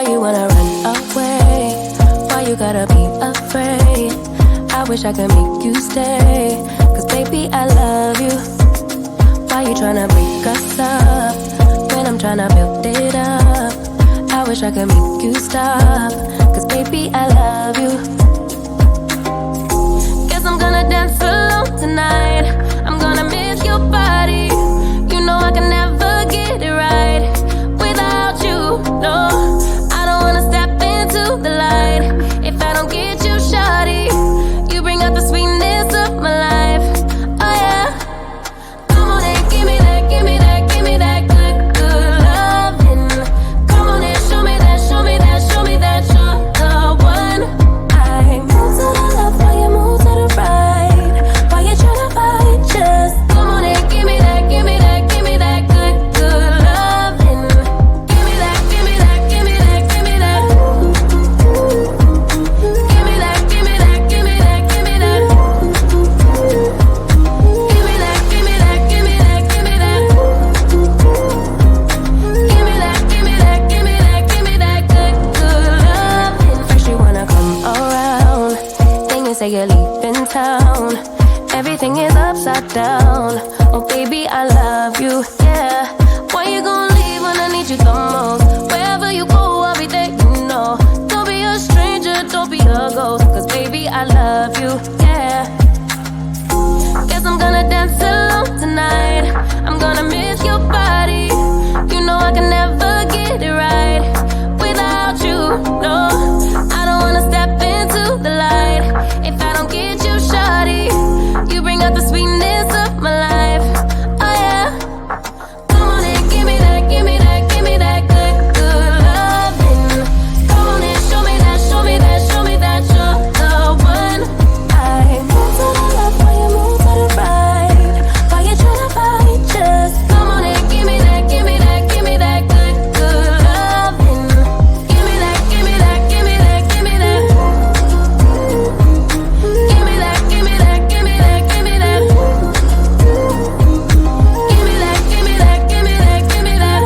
you wanna run away? Why you gotta be afraid? I wish I could make you stay, cause baby I love you. Why you tryna break us up when I'm tryna build it up? I wish I could make you stop, cause baby I love you. Guess I'm gonna dance alone tonight. I'm gonna miss your body. You know I can never get it right without you, no. I don't wanna step into the light if I don't get you, shawty. You bring out the sweetness of my life, oh yeah. Come on and give me that, give me that, give me that good, good loving. Come on and show me that, show me that, show me that you're the one. I move to the left while you move to the right. While you tryna fight, just come on and give me that, give me that, give me that good, good loving. Give me that, give me that, give me that, give me that. Give me that, give me that, give me that, give me that. Give me that, give me that, give me that, give me that. Give me that, give me that, give me that, give me that good, good loving. First you wanna come around, then you say you're leaving town. Everything is upside down. Oh baby, I love you, yeah. Why you gon' leave when I need you the most? Wherever you go, I'll be there, you know. Don't be a stranger, don't be a ghost, cause baby, I love you, yeah. Guess I'm gonna dance alone tonight. I'm gonna miss your body. You know I can never get it right without you, no. I don't wanna step into the light if I don't get you, shawty. You bring out the sweetness of my life, oh yeah. Come on and give me that, give me that, give me that good, good loving. Come on and show me that, show me that, show me that you're the one. I move to the left while you move to the right. While you tryna fight, just come on and give me that, give me that, give me that good, good loving. Give me that, give me that, give me that, give me that. Give me that, give me that, give me that, give me that. Give me that, give me that, give me that, give me that.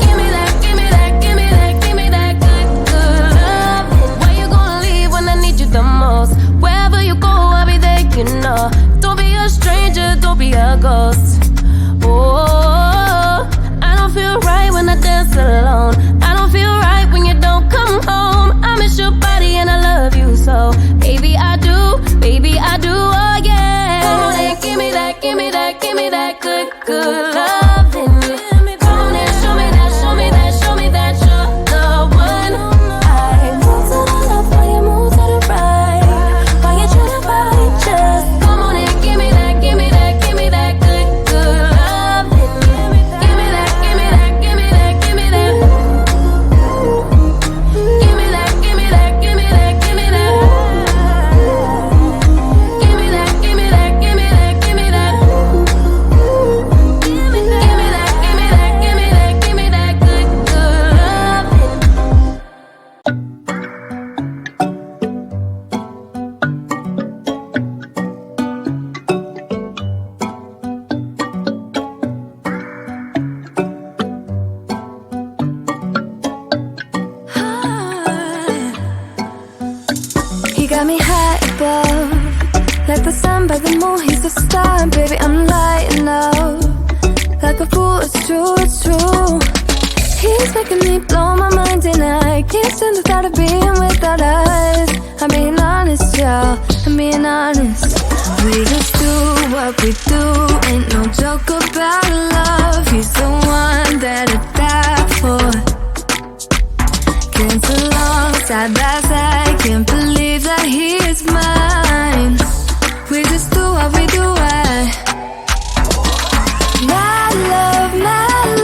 Give me that, give me that, give me that, give me that good, good loving. Why you gonna leave when I need you the most? Wherever you go, I'll be there, you know. Don't be a stranger, don't be a ghost. Oh, I don't feel right when I dance alone. I don't feel right when you don't come home. I miss your body and I love you so. Baby, I do, oh yeah. Come on and give me that, give me that, give me that good, good loving. Come on and show me that, show me that, show me that you're the one. I move to the left while you move to the right. While you tryna fight, just come on and give me that, give me that, give me that good, good loving. Give me that, give me that, give me that, give me that. Give me that, give me that, give me that, give me that. Give me that, give me that, give me that, give me that. Give me that, give me that, give me that, give me that good, good loving. He got me high above, like the sun by the moon, he's a star. And baby, I'm lighting up, like a fool, it's true, it's true. He's making me blow my mind and I can't stand the thought of being without us. I'm being honest, y'all, I'm being honest. We just do what we do, ain't no joke about love. He's the one that I die for. Can't along side by side, can't believe that he is mine. We just do what we do, my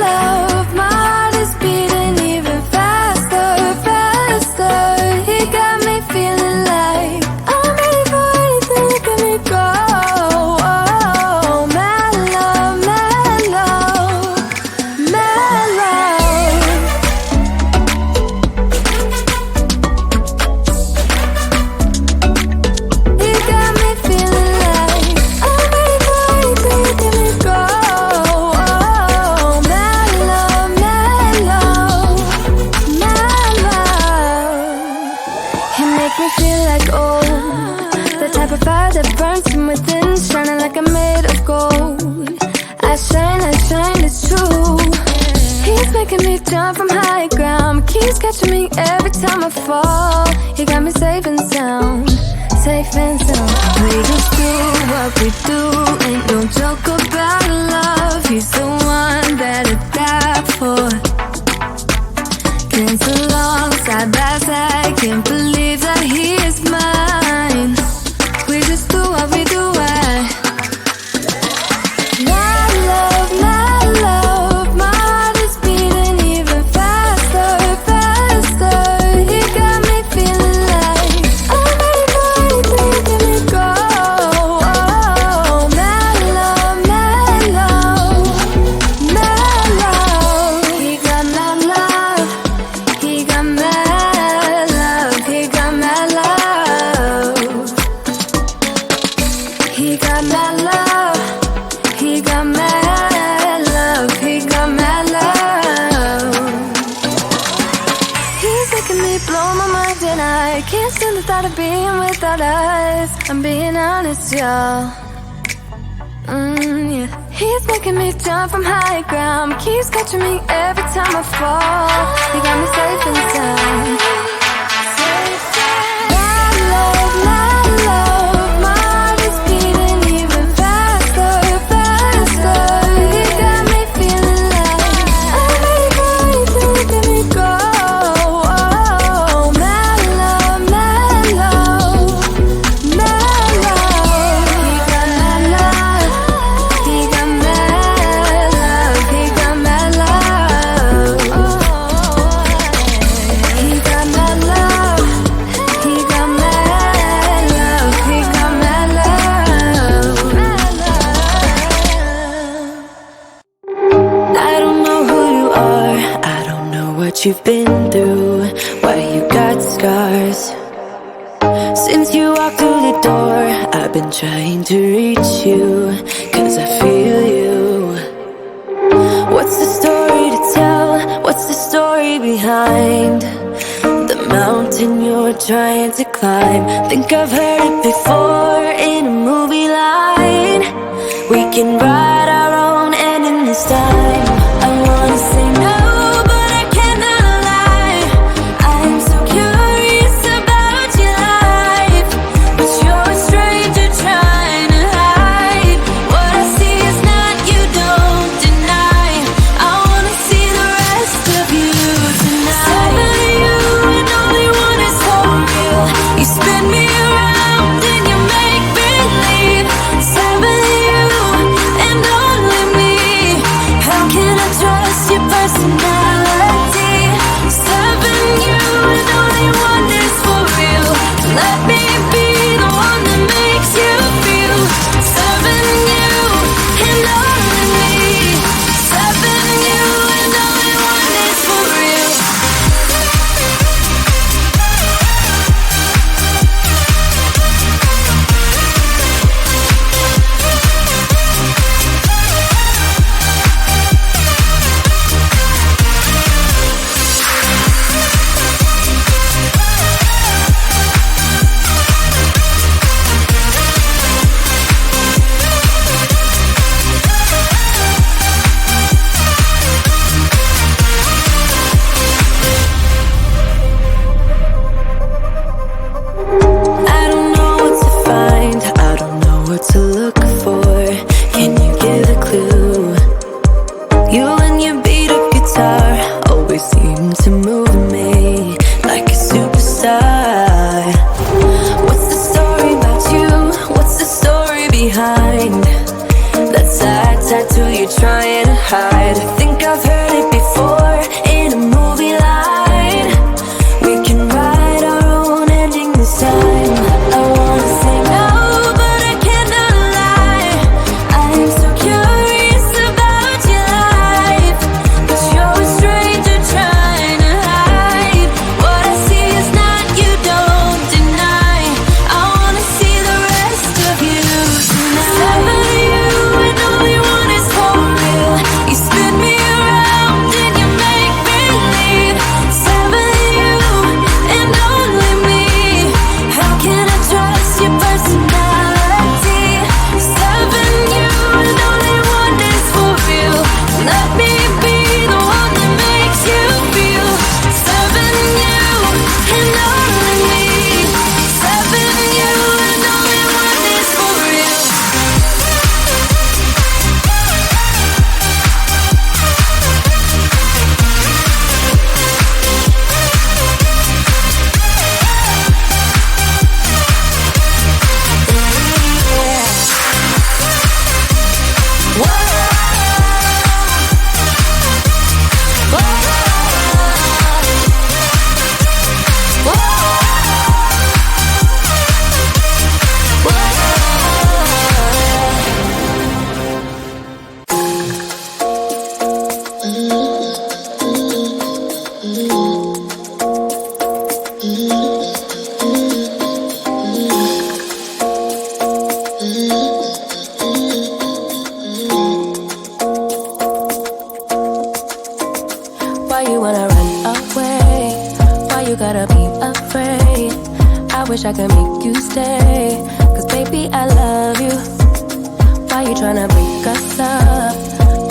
love, my heart is beating even faster, faster. He got me feeling like I'm ready for anything, look at me go. Oh, my love, light shine, it's true. He's making me jump from high ground, keeps catching me every time I fall. He got me safe and sound, safe and sound. We just do what we do, ain't no joke about love. He's the one that I die for. Dance along side by side, can't believe that he is mine. We just do what we do, my love, my heart is beating even faster, faster. He got me feeling like I'm ready for anything, let me go. Oh, my love, my love, my love. He got my love, he got my love, he got my love. He got my love, he got my love, he got my love. He's making me blow my mind and I can't stand the thought of being without us. I'm being honest, y'all. Yeah. He's making me jump from high ground, keeps catching me every time I fall. He got me safe and sound. My love, my heart is beating even faster, faster. He got me feeling like I'm ready for anything, let me go. Oh, my love, my love, my love. He got my love, he got my love, he got my love. He got my love, he got my love, he got my love. I don't know who you are, I don't know what you've been through, why you got scars. Since you walked through the door, I've been trying to reach you, 'cause I feel you. What's the story to tell? What's the story behind the mountain you're trying to climb? Think I've heard it before in a movie line. We can write our own ending this time. I wanna say no, but I cannot lie. I'm so curious about your life, but you're a stranger trying to hide. What I see is not, you don't deny. I wanna see the rest of you tonight. Seven of you and only one is for real. You spin me around and you make believe. Seven of you and only me. How can I trust your personality? Seven you and only one is for real. Let me be the one that makes you feel. Seven you and only me. Seven you and only one is for real. I don't know what to find, I don't know what to look for. Can you give a clue? You and your beat up guitar always seem to move me like a superstar. What's the story about you? What's the story behind that sad tattoo you're trying to hide? I think I've heard it before in a movie line. We can write our own ending this time. I wanna say no, but I cannot lie. I'm so curious about your life, but you're a stranger trying to hide. What I see is not, you don't deny. I wanna see the rest of you tonight. Seven of you and only one is for real. You spin me around and you make me you wanna run away? Why you gotta be afraid? I wish I could make you stay, 'cause baby, I love you. Why you tryna break us up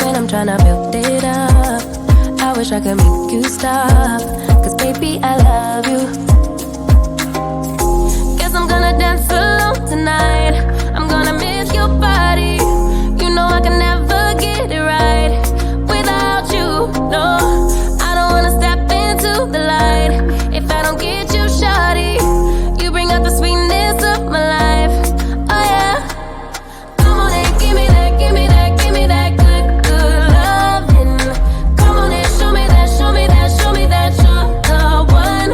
when I'm tryna build it up? I wish I could make you stop, 'cause baby, I love you. Guess I'm gonna dance alone tonight. I'm gonna miss your body. You know I can never get it right without you. No, I don't wanna step into the light if I don't get you, shawty. You bring out the sweetness of my life. Oh yeah. Come on and give me that, give me that, give me that good, good loving. Come on and show me that, show me that, show me that you're the one.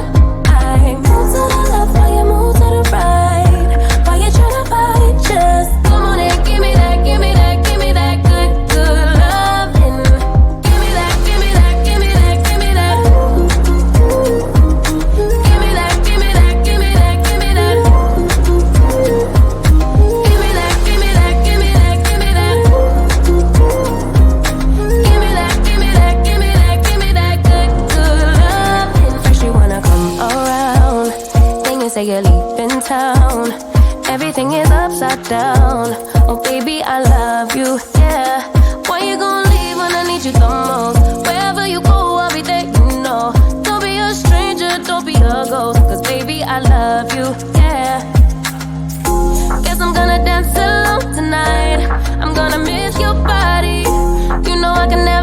I move to the left while you move to the right. While you tryna fight, just come on and give me that, give me that, give me that good, good loving. Give me that, give me that, give me that, give me that. Give me that, give me that, give me that, give me that. Give me that, give me that, give me that, give me that. Give me that, give me that, give me that, give me that good, good loving. First you wanna come around, then you say you're leaving town. Everything is upside down. Oh baby, I love you, yeah. Why you gon' leave when I need you the most? Wherever you go, I'll be there, you know. Don't be a stranger, don't be a ghost, 'cause baby, I love you, yeah. Guess I'm gonna dance alone tonight. I'm gonna miss your body. You know I can never